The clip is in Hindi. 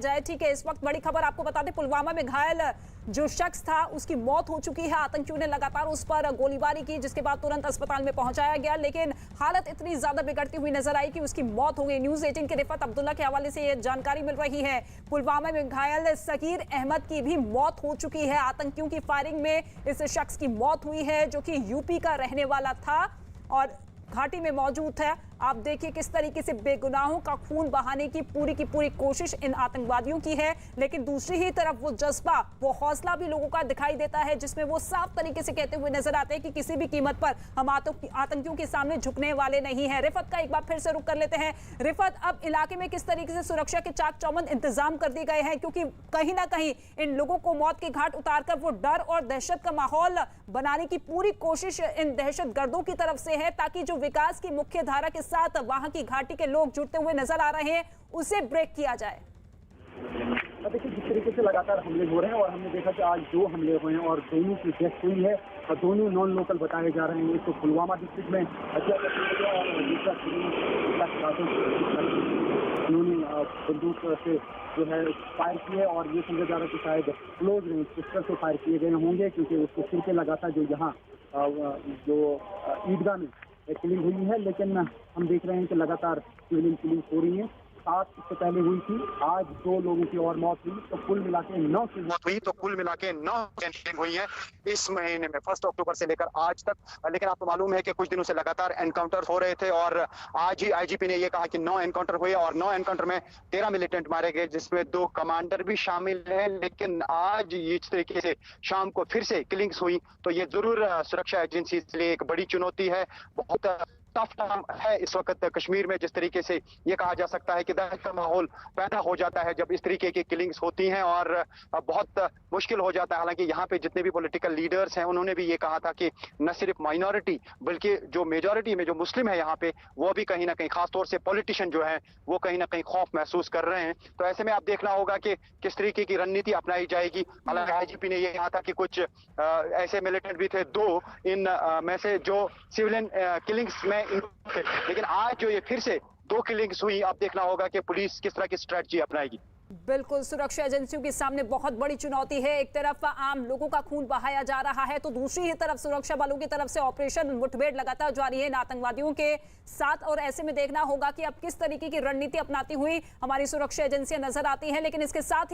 जाए। ठीक है, इस वक्त बड़ी खबर आपको बता दें, पुलवामा में घायल जो शख्स था उसकी मौत हो चुकी है। आतंकियों ने लगातार उस पर गोलीबारी की, जिसके बाद तुरंत अस्पताल में पहुंचाया गया, लेकिन हालत इतनी ज्यादा बिगड़ती हुई नजर आई कि उसकी मौत हो गई। न्यूज़ 18 के रिफत अब्दुल्ला के हवाले से यह जानकारी मिल रही है। पुलवामा में घायल सकीर अहमद की भी मौत हो चुकी है। आतंकियों की फायरिंग में इस शख्स की मौत हुई है, जो कि यूपी का रहने वाला था और घाटी में मौजूद है। आप देखिए किस तरीके से बेगुनाहों का खून बहाने की पूरी कोशिश इन आतंकवादियों की है, लेकिन दूसरी ही तरफ वो जज्बा, वो हौसला भी लोगों का दिखाई देता है, जिसमें वो साफ तरीके से कहते हुए नजर आते हैं कि किसी भी कीमत पर हम आतंकियों के सामने झुकने वाले नहीं हैं। रिफत का एक बार फिर से रुख कर लेते हैं। रिफत, अब इलाके में किस तरीके से सुरक्षा के चाक चौबंद इंतजाम कर दिए गए हैं, क्योंकि कहीं ना कहीं इन लोगों को मौत के घाट उतारकर वो डर और दहशत का माहौल बनाने की पूरी कोशिश इन दहशतगर्दों की तरफ से है, ताकि जो विकास की मुख्य धारा के साथ वहां की घाटी के लोग जुड़ते हुए नजर आ रहे हैं उसे ब्रेक किया जाए। देखिए, जिस तरीके से लगातार हमले हो रहे हैं और हमने देखा कि आज 2 हमले हुए हैं और दोनों की डेथ हुई है और दोनों नॉन लोकल बताए जा रहे हैं। एक तो पुलवामा डिस्ट्रिक्ट में उन्होंने बंदूक से जो है फायर किए और ये समझा जा रहा है कि शायद क्लोज रेंज पिस्टल से फायर किए गए होंगे, क्योंकि उसको सिर पे लगा था जो यहाँ जो ईदगाह में किलिंग हुई है। लेकिन हम देख रहे हैं कि लगातार सिविलियन किलिंग हो रही है। 7 इससे पहले हुई थी, आज 2 लोगों की और मौत हुई, तो कुल मिला के 9 की मौत हुई, तो कुल मिला के 9 किलिंग हुई है इस महीने में, 1 अक्टूबर से लेकर आज तक। लेकिन आपको मालूम है कि कुछ दिनों से लगातार एनकाउंटर हो रहे थे और आज ही आईजीपी ने यह कहा कि 9 एनकाउंटर हुए और 9 एनकाउंटर में 13 मिलिटेंट मारे गए, जिसमें 2 कमांडर भी शामिल हैं। लेकिन आज इस तरीके से शाम को फिर से किलिंग्स हुई, तो ये जरूर सुरक्षा एजेंसी के लिए एक बड़ी चुनौती है। बहुत टफ टाइम है इस वक्त कश्मीर में। जिस तरीके से ये कहा जा सकता है कि दहशत का माहौल पैदा हो जाता है जब इस तरीके की किलिंग्स होती हैं और बहुत मुश्किल हो जाता है। हालांकि यहाँ पे जितने भी पॉलिटिकल लीडर्स हैं उन्होंने भी ये कहा था कि न सिर्फ माइनॉरिटी बल्कि जो मेजॉरिटी में जो मुस्लिम है यहाँ पे, वो भी कहीं ना कहीं, खासतौर से पॉलिटिशियन जो है वो कहीं ना कहीं खौफ महसूस कर रहे हैं। तो ऐसे में आप देखना होगा कि किस तरीके की रणनीति अपनाई जाएगी। हालांकि आईजीपी ने ये कहा था कि कुछ ऐसे मिलिटेंट भी थे 2 इन में से जो सिविलियन किलिंग्स में, लेकिन आज जो ये फिर से 2 किलिंग्स हुई, आप देखना होगा कि पुलिस किस तरह की स्ट्रेटजी अपनाएगी। बिल्कुल, सुरक्षा एजेंसियों के सामने बहुत बड़ी चुनौती है। एक तरफ आम लोगों का खून बहाया जा रहा है, तो दूसरी ही तरफ सुरक्षा बलों की तरफ से ऑपरेशन मुठभेड़ लगातार जारी है इन आतंकवादियों के साथ। और ऐसे में देखना होगा कि अब किस तरीके की रणनीति अपनाती हुई हमारी सुरक्षा एजेंसियां नजर आती हैं। लेकिन इसके साथ ही